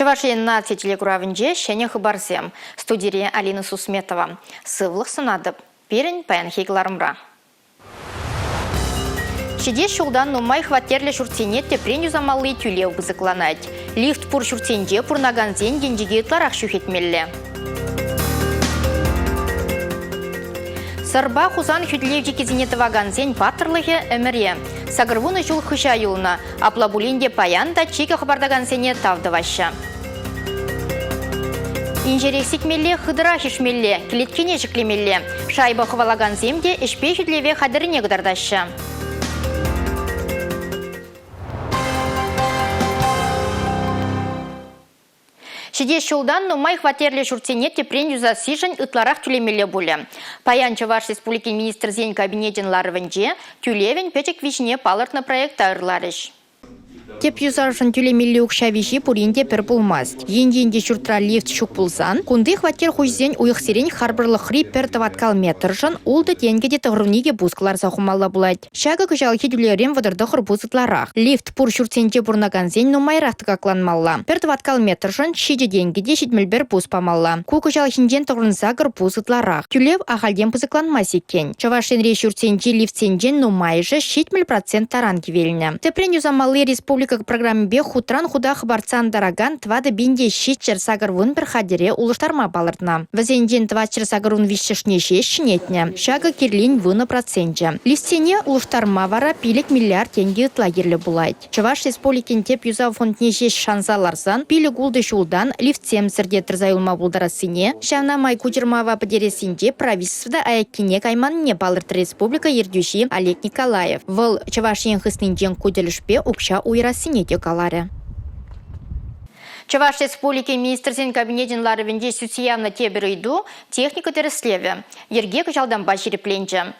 Чувашия нации телекуравинже шене хабарсем. Студия Алина Сусметова. Сывлых сынадып. Перен паян хейгларымра. Шеде шулдан нумай хватерлі шуртсене тепрен юзамалы тюлев бызыкланать. Лифт пур шуртсенже пурнаган зен генжеге ытларах шухетмелле. Сарба хузан хүдлевжі кезінетіваган зен патырлығы әмірі. Сагырвуны жул хыша юлына, аплабулинде паян да чекі хабардаган зене тавдываща. Инжерексик мелле хыдыра хишмелле, клеткене жіклемелле. Шайба хывалаган земде ішпе хүдлеве хадырыне гыдардаща. Шеде шулдан нумай хватерлі шуртсене тепрен юза сижен ытларах тюлемеле буле. Паян Чуваш республики министр зен кабинетен ларвенже тюлевен печек вишне палыртна проекта ырларыш. Теп юзаршын тюлемеле укша виши пуринде пер булмаз. Енде шуртра лифт шук пулсан, кунды хватер хужзен уйықсерен харбырлы хри пер таваткал метржын улды тенгеде тығыруниге бусклар сахумалла булать. Шага күжалхи тюлерем вадырды хырбузытларах. Лифт пур шуртсенде бурнаган зен нумайрахты какланмалла. Пер таваткал метржын шиде денгеде шидмельбер бус памалла. Ку күжалхинжен тығырынса гырбузытларах. Тюлев ахалден пызыкланмас екен. Чувашенре шуртсенде лифтсенжен нумайжы 70% таран кивеліне. Тепрен юзамалы республика программе бе хутран худа хабарцан дараган твады бинде щитчер сагарвун бір хадере улыштарма балырдна. Вазенден твачер сагарун вишшешне шешнетне. Шага кирлин вына процентже. Листене улыштарма вара пилек миллиард тенге ытлагерлі булайт. Чуваш республикин теп юза фондне шеш шанзаларсан пилек улды шулдан лифтсем сірде тырзайылма булдарасыне. Шавна май кучермава падересінде правительствда аяккине кайманне балырды республика ердюши Олег Николаев. Выл Чуваш енхыснинжен куделішпе упша уйрасынете каларе. Чуваш республики министрсен кабинетин ларывенде сутиявна теберыйду техника тереслеве. Ерге кычалдан баширепленже.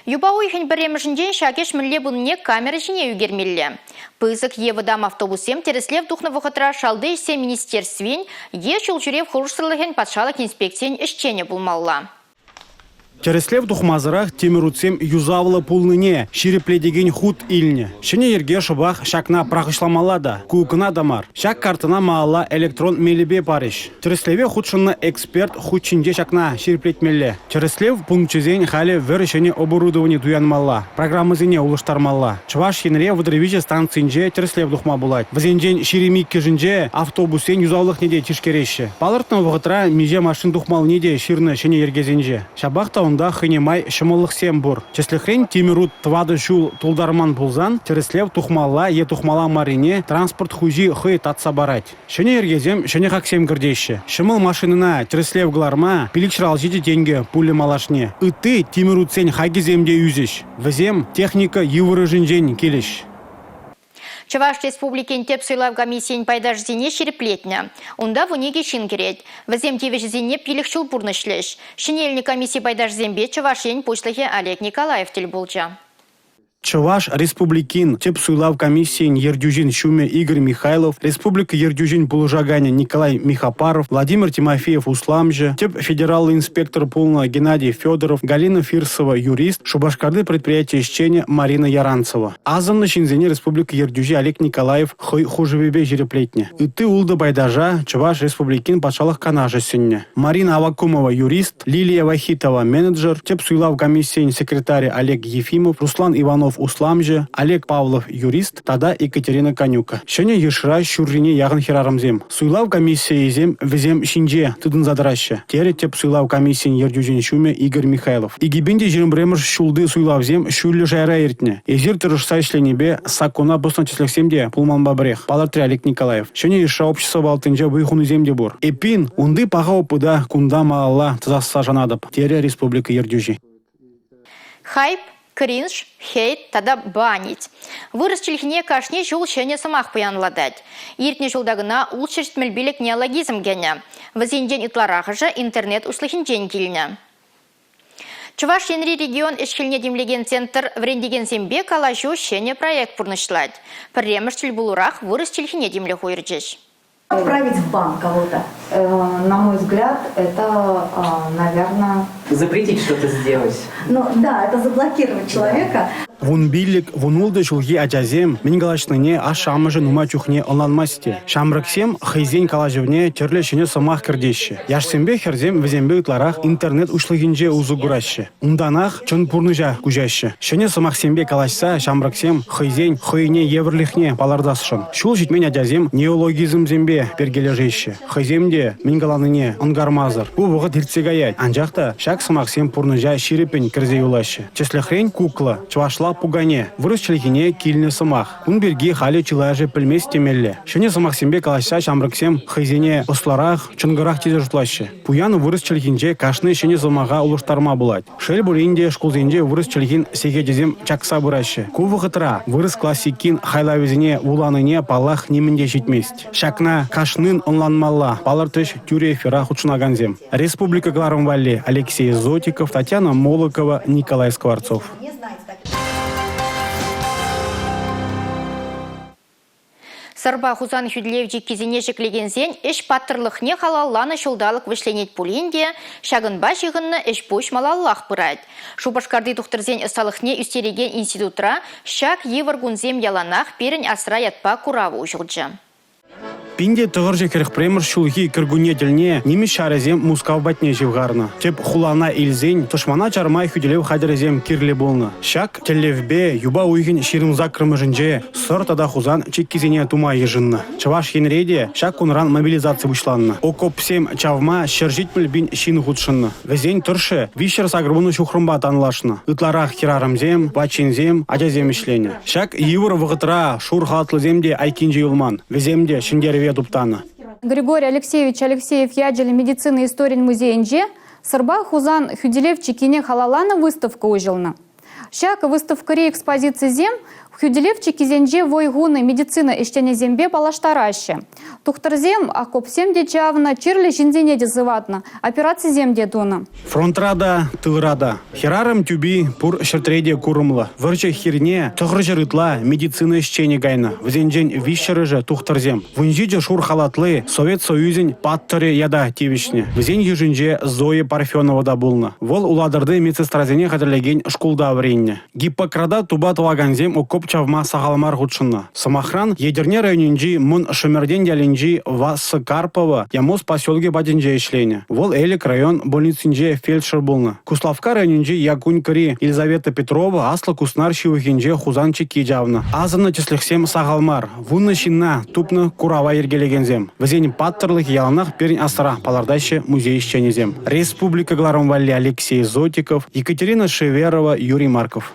Юба уйхен біремішінден шакеш мінле бұнне камера жіне үгермелі. Пызык евыдам автобусем тереслев духна вұқытра шалды ішсе министерствен е шулчурев хұршырлығын патшалық инспекциен ішчене бұлмалла. Тереслев духмазырах темирутсем юзавлы пулныне, ширепледеген худ илне. Шыне ерге шыбах шакна прахышламалада, кукына дамар. Шак картына маала электрон мелебе париш. Тереслеве худшынны эксперт худшинде шакна ширеплетмелле. Тереслев пунктчезен халі вірішіне оборудование дуянмалла. Программызыне улыштармалла. Чуваш енре выдревиче станцинже Тереслев духма булать. Вазенжен ширемик кежінже автобусен юзавлық неде тишкереші. Палыртны вғытра меже машин духмал неде ширны шыне ергезенже. Шабақта да хынемай шымылық сем бұр. Чесліхрен темирут твады шул тулдарман бұлзан, Тереслев тухмалла е тухмала марине транспорт хужи хый татса барать. Шыне ергезем, шыне хаксем гірдеші. Шымыл машинына Тереслев гларма пилікшрал жеде денге пулі малашне. Ыты темирут сен хагиземде юзеш. Візем техника евырыжынжен келеш. Чуваш республикин теп сыйлав комиссиен пайдажзине шереплетня. Унда вуниге шин керет. Вазем тевежзине пилік шул бурнышлеш. Шинельни комиссии пайдажзембе Чувашен пушлыхе Олег Николаев телбулча. Чуваш республикин теп суйлав комиссиен ердюжин шуме Игорь Михайлов, республика ердюжин Пулужагане Николай Михапаров, Владимир Тимофеев Усламже, теп федеральный инспектор Пулна Геннадий Федоров, Галина Фирсова юрист, шубашкарды предприятия ищения Марина Яранцева. Азамны шинзене республика ердюжи Олег Николаев хой хужевебе жереплетне. Иты улды байдажа Чуваш республикин патшалық канажа сенне. Марина Авакумова юрист, Лилия Вахитова менеджер, теп суйлав комиссиен секретарь Олег Ефимов, Руслан Иванов Усламже, Олег Павлов юрист, тада Екатерина Конюка. Шене ешра шуррине ягын хирарамзем. Суйлав комиссия изем везем шинже тыдын задраща. Тере теп суйлав комиссиен ердюжин шуме Игорь Михайлов. Игибенде жирмбремыш шулды суйлавзем шуллы жайра ертне. Езир тырышса ишленебе сакуна бостан числексемде пулман бабрех. Палатри Олег Николаев. Шене ешра общество балтынжа выхуны земде бур. Эпин унды паха опыда кунда маалла тызасса жанадып. Тере республика ердюжи. Хайп, кринж, хейт, тада банить. Вырыс челхіне кашне жол шене самах паянладать. Иртне жолдагына улшерст мельбилек неологизм гене. Вазенден итларағы же интернет услыхинжен келіне. Чуваш енри регион эшкелне демлеген центр врендеген зембе калашу шене проект пурнышлать. Премеш чельбулурах вырыс челхіне демле хуйрджеш. Отправить в банк кого-то. На мой взгляд, это, наверное... Запретить что-то сделать. Ну да, это заблокировать человека. Вун биллик, вунулды шулги аджазем, мингалашныне ашамыжы нума чухне онланмасте. Шамрыксем хайзен калажевне терлешіне самах кірдеші. Яшсембе херзем візембе утларах интернет ушлыгинже узу гурашы. Унданах чын пурныжа кужашы. Шыне самахсембе калашса шамрыксем хайзен хайне еврлихне палардасшын. Шул житмен аджазем неологизм зембе пергележеші. Хайземде мингаланыне онгармазыр. Бу вғыт иртсегаять. Анжақта шак самахсем пурныжа ширепен кірзе юлашы. Чеслехрен кукла, чвашла пугане. Вырысчылыгине килне самах. Кун берге хали чилаже пілмес темелле. Шыне самахсембе калашса шамрыксем хайзене осларах чынгырах тезе жутлашы. Пуяны вырысчылыгинже кашны шыне самаға улыштарма булать. Шел буринде шкулзенде вырысчылыгин сегедезем чакса бурашы. Кувы вырыс классикин хайлавезіне уланыне палах немінде жетмест. Шакна кашнын онланмалла палыртыш тюре фера хучнаганзем. Республика Гларамвалли Алексей Зотиков, Татьяна Молокова, Николай Скворцов. Сарба хузан хүдлевжі кезенешік легензен эш паттырлықне халалланы шылдалық вышленет пулинде, шагынба жығынны эш бош малаллах бұрайд. Шубашкарды тұқтырзен ұсталықне үстереген институтра шак еваргунзем яланақ перін асыра ятпа куравы ұжылжы. Пинде тығыржы керіх премір шулхи кіргунетіліне немес шарезем мускав батне живгарна. Теп хулана илзен тұшмана чармай хүделев хадырезем кирле болны. Шак телевбе юба уйгін ширымза кірміжінже сыр тада хузан чеккизене тума ежынны. Чаваш енреде шак кунран мобилизация вышланны. Окопсем чавма шержитміл бин шин худшынны. Везен тұршы вишер сагрбуны шухрымба танлашны. Ытларах хирарымзем, бачинзем, аджазем ішлене. Шак евр вғытра шур хатлыземде айкинже юлман. Веземде шиндері Григорий Алексеевич Алексеев яджели медицины истории музейнже сырба хузан хүделев чекине халалана выставка ужылна. Шак выставкари экспозиции зем хүделев чекизенже войгуны медицина иштене зембе балаштараще. Тухтарзем акопсем де чавна чирле жинзене де зыватна. Операция земде дуна. Фронтрада, тылрада. Херарым тюби пур шертреде курымла. Вырча хирне тұғыр жырытла медицина ищене гайна. Взенжен вишшырыжы тухтарзем. Вынжиже шур халатлы Совет Союзен паттыры яда тевишне. Взен ежінже Зоя Парфенова да булна. Вол уладырды медсестразене хатырлеген шкулда вренне. Гиппокрада туба тываганзем окоп чавма сағалмар худшынна. Самохран едерне районинжи мун шумерден дяленжи Васы Карпова ямос поселге баденже ишлене. Вол элик район больницинже фельдшер булна. Куславка районинжи Якунькари Елизавета Петрова асла куснар шивухинже хузанчи кижавна. Азырны числихсем сағалмар. Вунны шинна тупны курава ергелегензем. Везен паттырлых яланах перин астара палардайшы музей ищенезем. Республика Гларамвалли Алексей Зотиков, Екатерина Шеверова, Юрий Марков.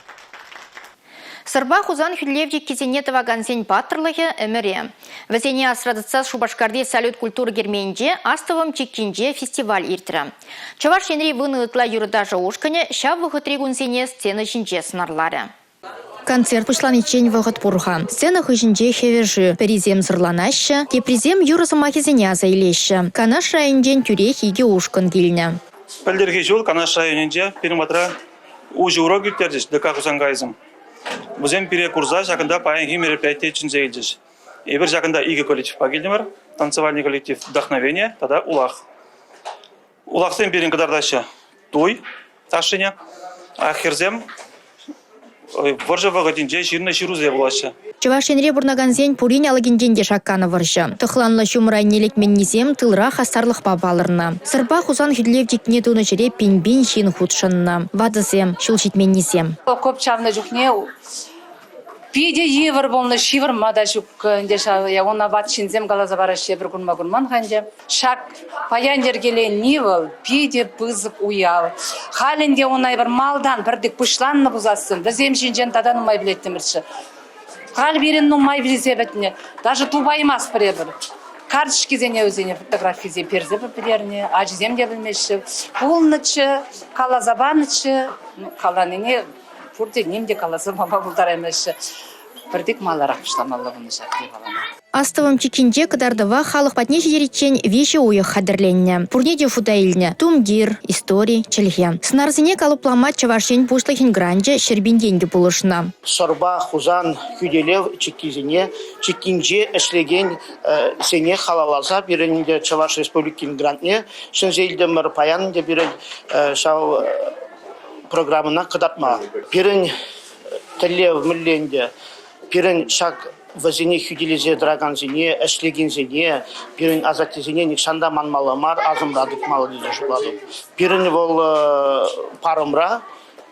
Сырба хузан хүдлевжі кезенетова ганзен паттырлығы әміре. Вәзене асрадыца Шубашкарды салют культуры герменже астывым чеккенже фестиваль иртірі. Чаваш енри выны ытла юрыда жауышкане шав вғыт регунзене сцена жинже сынарлары. Концерт пышлан ичень вғыт пурға. Сцена хыжинже хевержі. Перезем зырланашы, кепрезем юрызым ахизене азайлеші. Канаш районжен тюре хиге ушкын келіне. Пәлдерге жол Канаш районжен перематра уже урок үттердіш, дыка хузангайзым. Бузем пере курза жақында паян мероприятие үшін зейдіш. Бір жақында игі коллектив пагелдім бар, танцевальный коллектив «Вдохновение», тогда улах. Улахтен берін кадардашы той, ташыне, ахерзем, варжа вағадинже жирна ширузе болашы. Чавашенре бурнаганзен пурин алыгенденде шакканы варжа. Тұхланлы шумрай нелекмен низем тылра хастарлық бабалырна. Сырба хузан хүдлев жекне туны жире пин-бин шин худшынна. Вадызем, шылшитмен низем. Коп чавны жүкне, пиде евр болны шивр мада жүк, я она ват шинзем галаза барашы бір күн магурман ханде. Шак паяндер келе нивыл, пиде пызык уял. Халінде онай бір малдан бірдік пұшланны бұзасын. Бізем шинжен тадан умай білеттімірші. Хал берін умай білзе бітіне. Даже тубаймас біребір. Карточки зене өзіне фотографии перзе популярне, ажзем де білмеші. Пулнычы, калазабанычы, каланыне пурде немде калазабаба бұлдар әмеші. Бірдік маларақ пышламалы бұны жақты баланы. Астывым чекинже кадардыва халық патне жедеречен веші ойық хадырленне. Пурнеде фудайльне. Тумдир, историй, челхе. Снарзине калыплама чавашен пушлыхин гранже шербинденге булышна. Сорба хузан хүделев чекизине, чекинже эшлеген сене халалаза биренде Чаваш Республикин грантне, шынзейлді мір паянде бирен шау программына қыдатма. Бирен Телев милленде пирен шаг вазине хюдилизе драганзине, эшлегензине, пирен азатизине никшанда манмаламар азымдадык малы диде шуладык. Пирен вол парымра,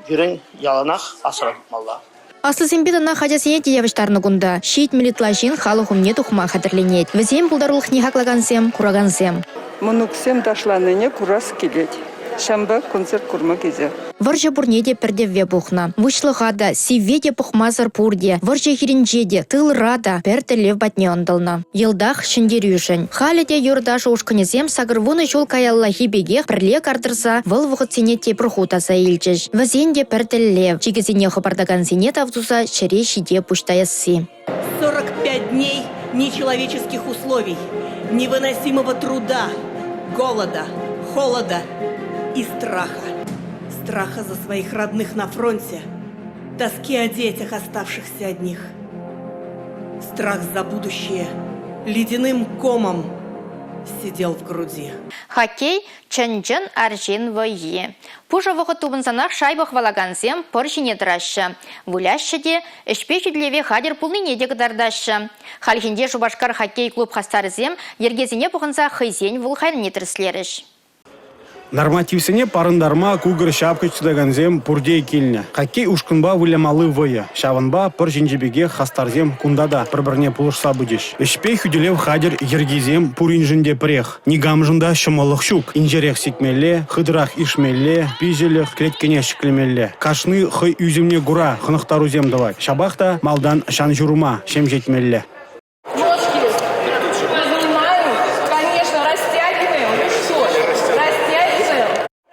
пирен яланах асырадык малла. Аслы зембедана хадясене тиявыштарны гунда. Шиит милитлажин халық умне тухма хадырленет. Візем бұлдарлық не хақлагансем, курагансем. Мұнуксем ташланыне курас келет. Шамба концерт курма кезе. Варжа бурнеде пердевве бухна. Вышлығада, сиведе пухмазар пурде, варжа хиринжеде, тыл рада, пертелев батне ондална. Елдах шындерюшен. Халеде юрдашы ушканезем сагырвуны жол каяллахи бегех пірле кардырса, выл вғытсене тепрухутаса илчеш. Вазенде пертелев, чигезене хабардагансене тавзуса шере шиде пуштаясы. 45 дней нечеловеческих условий, невыносимого труда, голода, холода и страха. Страха за своих родных на фронте, тоски о детях, оставшихся одних. Страх за будущее ледяным комом сидел в груди. Хоккей чынжын аржин войе. Пужа вғыт тубынсанақ шайбық валагансем пыршине дырашы. Вуляшшыде ішпешідлеве хадер пулныне дегдардашы. Халхинде Шубашкар хоккей клуб хастарызем ергезіне бұғынса хызен вулхайны тіріслеріш. Нормативсене парындарма кугыр шапкы чыдаганзем пурдей келіне. Хоккей ушкынба вылямалы выя. Шавынба пыр жинжебеге хастарзем кундада бір-бірне пулышса будеш. Ішпей хүделев хадер ергезем пуринжінде прех. Нигамжында шымалық шук. Инжерех секмелле, хыдырах ишмелле, пижелех клеткене шіклемелле. Кашны хый үзімне гура хынықтару зем давай. Шабахта малдан шан журума шем жетмелле.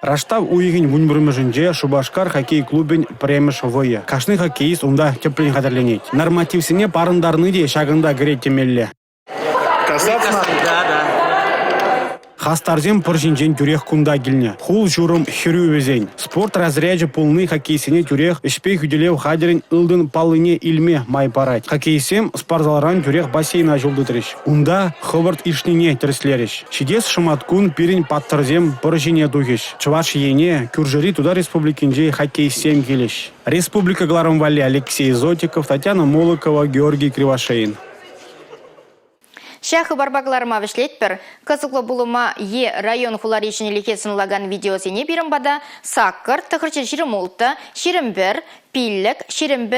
Раштав уйгин вунбрымыжынже Шубашкар хоккей клубен премеш войы. Кашны хоккеист унда теплен хадерленет. Нормативсене парындарны де шагында гірет темелле. Хастарзем пыржинжен тюрех кунда гильне. Хул журым хирю везень. Спорт разряжы полны хоккейсене тюрех ішпей хүделев хадерин ылдын палыне илме май парать. Хоккейсем спортзалран тюрех бассейна жолды треш. Унда хыбырт ишнине терслереш. Шидес шыматкун пирин паттырзем пыржине дугеш. Чуваш ене кюржери туда республикинже хоккейсем келеш. Республика Гларамвали Алексей Зотиков, Татьяна Молокова, Георгий Кривошеин. Шахы барбакларыма вішлетпір, кызықлы бұлыма район хуларишіне лекесін лаган видеосыне бірімбада саққыр, тұқырчы ширім ұлтты, ширім бір, пиллік, ширім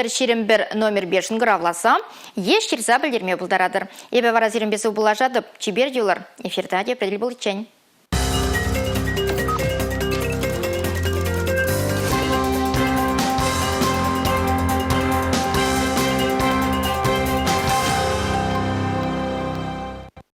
бір номер 5 гравласа, ширза білдерме бұлдарадыр. Ебе вара зірімбесі бұлажадып, чибер дюлар, эфирда де преділ бұл ичен.